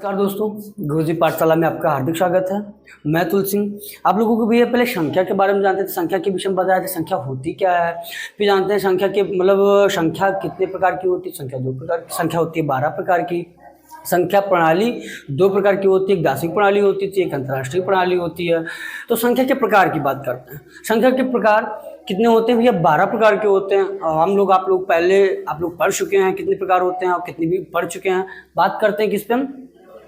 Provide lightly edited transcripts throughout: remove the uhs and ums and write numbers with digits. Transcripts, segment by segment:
नमस्कार दोस्तों, गुरुजी पाठशाला में आपका हार्दिक स्वागत है। मैं तुलसी सिंह। आप लोगों को भी पहले संख्या के बारे में जानते थे, संख्या के विषय में बताया था संख्या होती क्या है। फिर जानते हैं संख्या के संख्या कितने प्रकार की होती है। संख्या 2 प्रकार की संख्या होती है, 12 प्रकार की। संख्या प्रणाली 2 प्रकार की होती है, एक दार्शनिक प्रणाली होती थी, एक अंतर्राष्ट्रीय प्रणाली होती है। तो संख्या के प्रकार की बात करते हैं। संख्या के प्रकार कितने होते हैं भैया? 12 प्रकार के होते हैं। हम लोग आप लोग पढ़ चुके हैं कितने प्रकार होते हैं और कितने भी पढ़ चुके हैं। बात करते हैं किस पे हम?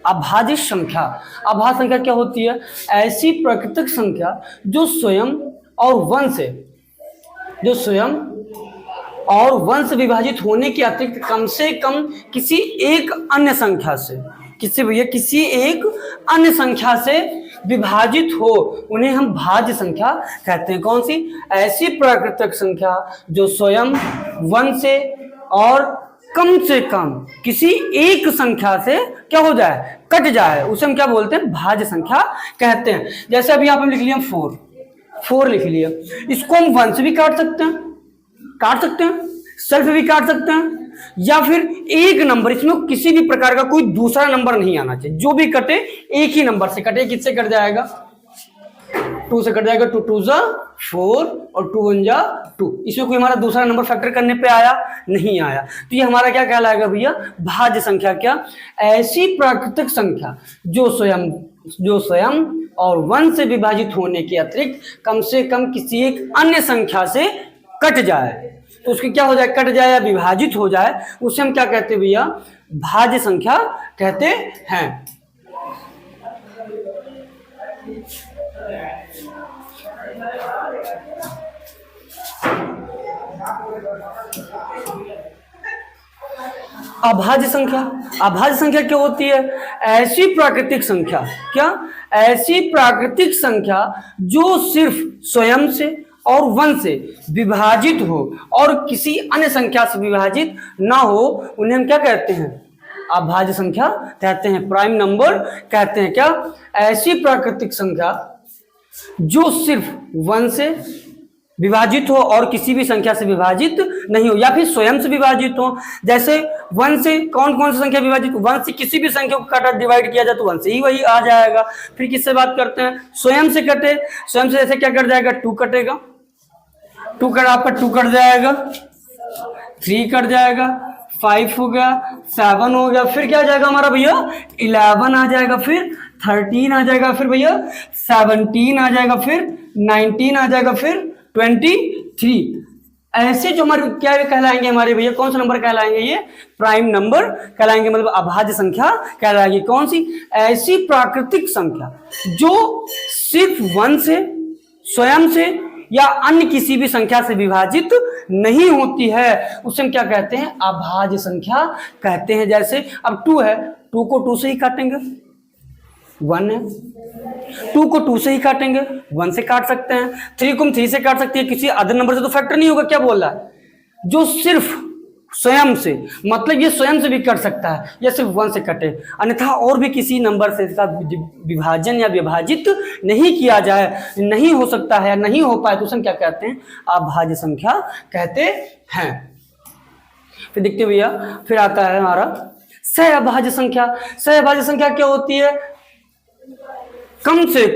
अभाज्य संख्या। अभाज्य संख्या क्या होती है? ऐसी प्राकृतिक संख्या जो स्वयं और वंश विभाजित होने के अतिरिक्त कम से कम किसी एक अन्य संख्या से विभाजित हो, उन्हें हम भाज्य संख्या कहते हैं। कौन सी? ऐसी प्राकृतिक संख्या जो स्वयं वंश से और कम से कम किसी एक संख्या से क्या हो जाए? कट जाए, उसे हम क्या बोलते हैं? भाज्य संख्या कहते हैं। जैसे अभी आपने लिख लिया 4 लिख लिया, इसको हम 1 से भी काट सकते हैं, सेल्फ भी काट सकते हैं, या फिर एक नंबर, इसमें किसी भी प्रकार का कोई दूसरा नंबर नहीं आना चाहिए। जो भी कटे एक ही नंबर से कटे। किससे कट जाएगा? 2 से कट जाएगा। 2 2 जा 4 और 2 1 जा 2। इसमें कोई हमारा दूसरा नंबर फैक्टर करने पे आया? नहीं आया। तो ये हमारा क्या कहलाएगा भैया? भाज्य संख्या। क्या? ऐसी प्राकृतिक संख्या जो स्वयं और वंश से विभाजित होने के अतिरिक्त कम से कम किसी एक अन्य संख्या से कट जाए। तो उसकी क्या हो जाए? कट जाए या विभाजित हो जाए, उसे हम क्या कहते हैं भैया? भाज्य संख्या कहते हैं। अभाज्य संख्या क्या होती है? ऐसी प्राकृतिक संख्या। क्या? ऐसी प्राकृतिक संख्या जो सिर्फ स्वयं से और वंश से विभाजित हो और किसी अन्य संख्या से विभाजित ना हो, उन्हें हम क्या कहते हैं? अभाज्य संख्या कहते हैं, प्राइम नंबर कहते हैं। क्या? ऐसी प्राकृतिक संख्या जो सिर्फ वंश से विभाजित हो और किसी भी संख्या से विभाजित नहीं हो, या फिर स्वयं से विभाजित हो। जैसे 1 से कौन सी संख्या विभाजित? 1 से किसी भी संख्या को काटा डिवाइड किया जाए तो 1 से ही वही आ जाएगा। फिर किससे बात करते हैं? स्वयं से कटे। स्वयं से जैसे क्या कट जाएगा? 2 कटेगा। 2 कट आपका 2 कट जाएगा, 3 कट जाएगा, 5 हो गया, 7 हो गया, फिर क्या आ जाएगा हमारा भैया? 11 आ जाएगा, फिर 13 आ जाएगा, फिर भैया 17 आ जाएगा, फिर 19 आ जाएगा, फिर 23। ऐसे जो हमारे क्या कहलाएंगे हमारे भैया? कौन सा नंबर कहलाएंगे? ये प्राइम नंबर कहलाएंगे, मतलब अभाज्य संख्या कहलाएगी। कौन सी? ऐसी प्राकृतिक संख्या जो सिर्फ वंश से, स्वयं से या अन्य किसी भी संख्या से विभाजित नहीं होती है, उसे हम क्या कहते हैं? अभाज्य संख्या कहते हैं। जैसे अब 2 है, 2 को 2 से ही काटेंगे, 1 है। 2 को 2 से ही काटेंगे, 1 से काट सकते हैं। 3 को हम 3 से काट सकते हैं, किसी अदर नंबर से तो फैक्टर नहीं होगा। क्या बोल रहा है? जो सिर्फ स्वयं से, मतलब ये स्वयं से भी कट सकता है या सिर्फ 1 से कटे, अन्यथा और भी किसी नंबर से इसका विभाजन या विभाजित नहीं किया जाए, नहीं हो सकता है, नहीं हो पाए, तो उसे क्या कहते हैं? अभाज्य संख्या कहते हैं। फिर देखते भैया, फिर आता है हमारा सहअभाज्य संख्या। सहअभाज्य संख्या क्या होती है? कम से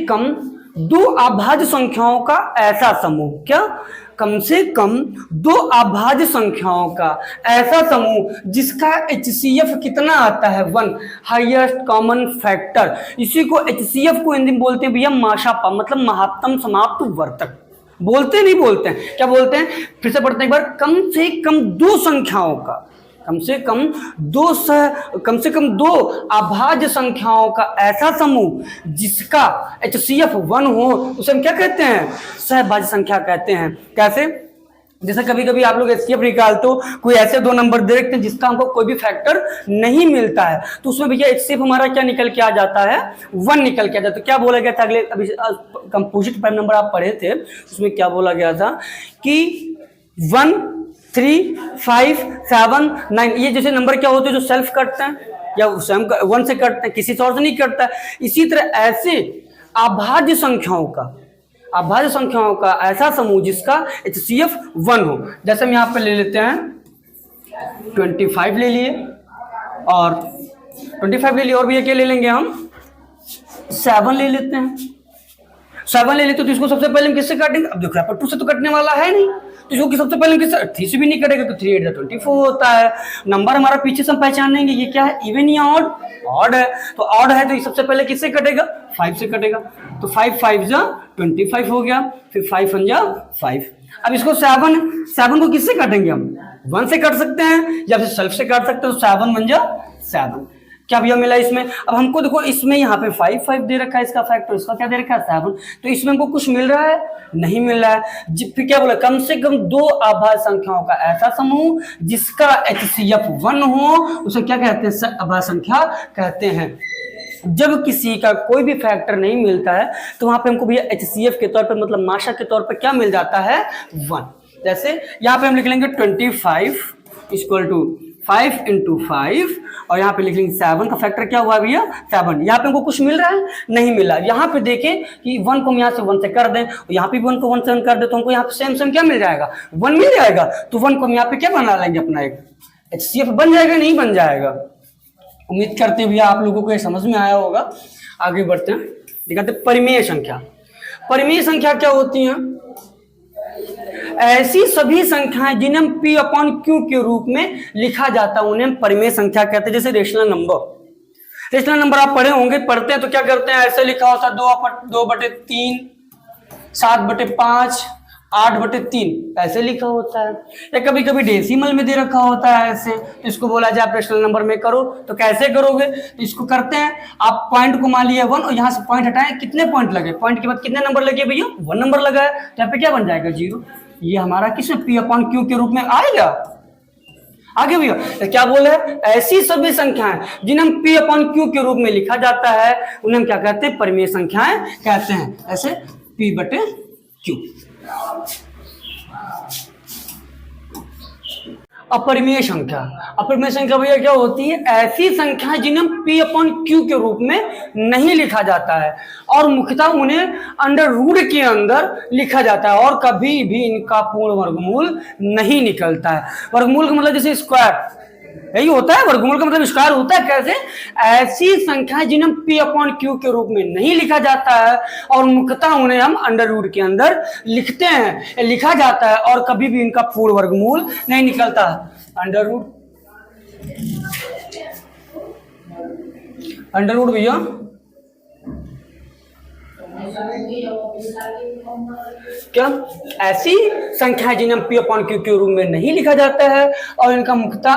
कम 2 अभाज्य संख्याओं का ऐसा समूह। क्या? कम से कम 2 अभाज्य संख्याओं का ऐसा समूह जिसका HCF कितना आता है? 1, हाईएस्ट कॉमन फैक्टर। इसी को HCF को हिंदी में बोलते हैं भैया माशापा, मतलब महत्तम समाप्त वर्तक। बोलते नहीं बोलते हैं? क्या बोलते हैं? फिर से पढ़ते हैं एक बार। कम से कम 2 संख्याओं का, कम से कम 2 अभाज्य संख्याओं का ऐसा समूह जिसका HCF 1 हो, उसे हम क्या कहते हैं? सहअभाज्य संख्या कहते हैं। कैसे? जैसे कभी कभी आप लोग HCF निकालते हो, कोई ऐसे 2 नंबर देखते हैं जिसका हमको कोई भी फैक्टर नहीं मिलता है, तो उसमें भैया HCF हमारा क्या निकल के आ जाता है? 1 निकल के आ जाता है। क्या बोला गया था? अगले अभी कंपोजिट प्राइम नंबर आप पढ़े थे, उसमें क्या बोला गया था कि 1 3 5 7 9, ये जैसे नंबर क्या होते हैं? जो सेल्फ कटते हैं या स्वयं 1 से कटते हैं, किसी और से नहीं कटता है। इसी तरह ऐसे अभाज्य संख्याओं का ऐसा समूह जिसका HCF 1 हो। जैसे हम यहाँ पे ले लेते हैं 25 ले लिए और 25 ले लिया, और भैया क्या ले लेंगे हम, 7 ले लेते हैं। 7 ले लेते तो इसको सबसे पहले हम किससे काटेंगे, अब देखो यहाँ पर 2 से तो कटने वाला है नहीं, तो इसको सबसे पहले हम किससे, 3 से भी नहीं कटेगा, तो 3 8 24 होता है। नंबर हमारा पीछे से हम पहचान लेंगे ये क्या है, इवन या ऑड, ऑड है, तो ऑड है तो ये सबसे पहले किससे कटेगा, 5 से कटेगा, तो 5 5 जा 25 हो गया, फिर 5 1 जा 5। अब इसको 7 को किससे काटेंगे हम, 1 से काट सकते हैं या फिर सेल्फ से काट सकते हैं, तो 7 1 जा 7। क्या भैया मिला इसमें, अब हमको देखो इसमें यहाँ पे 5 5 दे रखा है इसका फैक्टर, इसका क्या दे रखा है 7, तो इसमें हमको कुछ मिल रहा है, नहीं मिल रहा है। फिर क्या बोला, कम से कम 2 अभाज्य संख्याओं का ऐसा समूह जिसका HCF 1 हो उसे क्या कहते हैं, अभाज्य संख्या कहते हैं। जब किसी का कोई भी फैक्टर नहीं मिलता है तो वहां पे हमको भैया HCF के तौर पर, मतलब माशा के तौर पर क्या मिल जाता है, 1। जैसे यहाँ पे हम लिख लेंगे 25 इक्वल टू 5 × 5, और यहाँ पे लिख लेंगे 7 का फैक्टर क्या हुआ भैया, 7। यहाँ पे हमको कुछ मिल रहा है, नहीं मिला। यहाँ पे देखें कि 1 को हम यहाँ से 1 से कर दें, यहाँ पे 1 को 1 से कर दे, तो हमको यहाँ पे सेम क्या मिल जाएगा, 1 मिल जाएगा। तो 1 को हम यहाँ पे क्या बना लेंगे, अपना एक HCF बन जाएगा, नहीं बन जाएगा। उम्मीद करते हैं भैया आप लोगों को ये समझ में आया होगा। आगे बढ़ते हैं, दिखाते परिमेय संख्या। परिमेय संख्या क्या होती है, ऐसी सभी संख्याएं जिन्हें हम P/Q के रूप में लिखा जाता है उन्हें हम परिमेय संख्या कहते हैं। जैसे रेशनल नंबर, रेशनल नंबर आप पढ़े होंगे, पढ़ते हैं तो क्या करते हैं, ऐसे लिखा होता है 2/3, 7/5, 8/3, ऐसे लिखा होता है। या कभी कभी डेसिमल में दे रखा होता है ऐसे, तो इसको बोला जाए आप रेशनल नंबर में करो, तो कैसे करोगे, तो इसको करते हैं आप पॉइंट को मान लिया 1 और यहाँ से पॉइंट हटाएं, कितने पॉइंट लगे, पॉइंट के बाद कितने नंबर लगे भैया, 1 नंबर लगा है, तो यहाँ पे क्या बन जाएगा 0। ये हमारा किसमें P/Q के रूप में आएगा। आगे भैया तो क्या बोले, ऐसी सभी संख्याएं जिन्हें हम P/Q के रूप में लिखा जाता है उन्हें हम क्या कहते हैं, परिमेय संख्याएं कहते हैं। ऐसे P/Q। अपरिमेय संख्या, अपरिमेय संख्या भैया क्या होती है, ऐसी संख्याएं जिन्हें P/Q के रूप में नहीं लिखा जाता है और मुख्यतः उन्हें अंडर रूट के अंदर लिखा जाता है और कभी भी इनका पूर्ण वर्गमूल नहीं निकलता है। वर्गमूल का मतलब जैसे स्क्वायर, यही होता है, वर्गमूल का मतलब स्क्वायर होता है। कैसे, ऐसी संख्याएं जिन्हें P/Q के रूप में नहीं लिखा जाता है और मुख्यतः उन्हें हम अंडर रूट के अंदर लिखते हैं, लिखा जाता है और कभी भी इनका पूर्ण वर्गमूल नहीं निकलता। अंडर रूट भैया क्या, ऐसी संख्याएं जिन्हें P/Q के रूप में नहीं लिखा जाता है और इनका मुख्यतः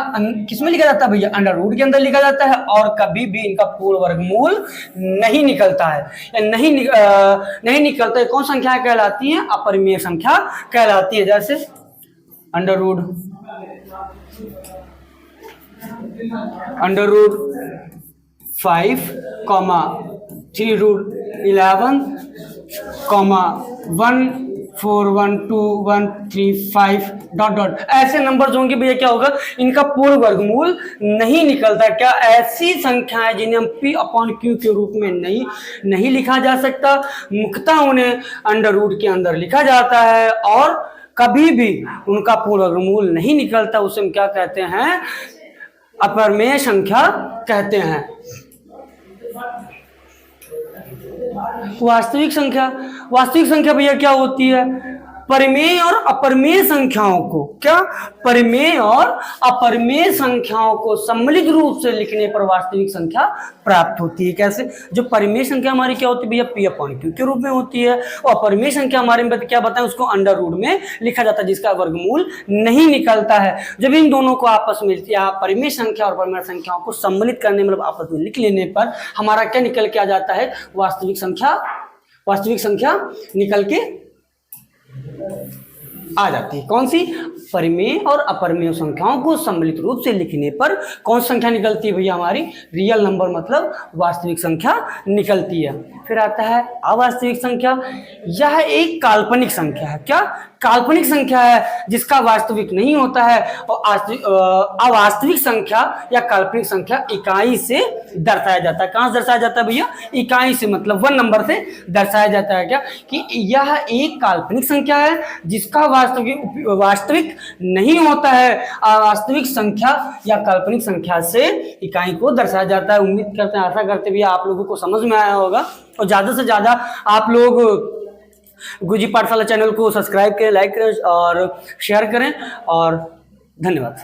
किसमें लिखा जाता है भैया, अंडर रूट के अंदर लिखा जाता है और कभी भी इनका पूर्ण वर्गमूल नहीं निकलता है, या नहीं निकलता है। कौन संख्या कहलाती है, अपरिमेय संख्या कहलाती है। जैसे अंडर रूट 5, 3√11, 1 4 1 2 1 3 5 ... ऐसे नंबर होंगे भैया, क्या होगा, इनका पूर्ण वर्गमूल नहीं निकलता। क्या, ऐसी संख्याएं जिन्हें हम P/Q के रूप में नहीं लिखा जा सकता, मुख्यतः उन्हें अंडर रूट के अंदर लिखा जाता है और कभी भी उनका पूर्ण वर्गमूल नहीं निकलता, उसे हम क्या कहते हैं, अपरिमेय संख्या कहते हैं। वास्तविक संख्या भैया क्या होती है, परिमेय और अपरिमेय संख्याओं को, क्या, परिमेय और अपरिमेय संख्याओं को सम्मिलित रूप से लिखने पर वास्तविक संख्या प्राप्त होती है। कैसे, जो परिमेय संख्या हमारी क्या होती है भैया, P/Q के रूप में होती है और अपरिमेय संख्या हमारे में क्या बताएं, उसको अंडर रूट में लिखा जाता है जिसका वर्गमूल नहीं निकलता है। जब इन दोनों को आपस में, या परिमेय संख्या और अपरिमेय संख्याओं को सम्मिलित करने, मतलब आपस में लिख लेने पर हमारा क्या निकल के आ जाता है, वास्तविक संख्या निकल के आ जाती है। कौन सी, परिमेय और अपरिमेय संख्याओं को सम्मिलित रूप से लिखने पर कौन संख्या निकलती है भैया, हमारी रियल नंबर, मतलब वास्तविक संख्या निकलती है। फिर आता है अवास्तविक संख्या। यह एक काल्पनिक संख्या है। क्या, काल्पनिक संख्या है जिसका वास्तविक नहीं होता है, और अवास्तविक संख्या या काल्पनिक संख्या इकाई से दर्शाया जाता है। कहां से दर्शाया जाता है भैया? इकाई से, मतलब 1 नंबर से दर्शाया जाता है। क्या कि यह एक काल्पनिक संख्या है जिसका वास्तविक नहीं होता है, अवास्तविक संख्या या काल्पनिक संख्या से इकाई को दर्शाया जाता है। उम्मीद करते हैं, आशा करते भी आप लोगों को समझ में आया होगा, और ज़्यादा से ज़्यादा आप लोग गुरुजी पाठशाला चैनल को सब्सक्राइब करें, लाइक करें और शेयर करें, और धन्यवाद।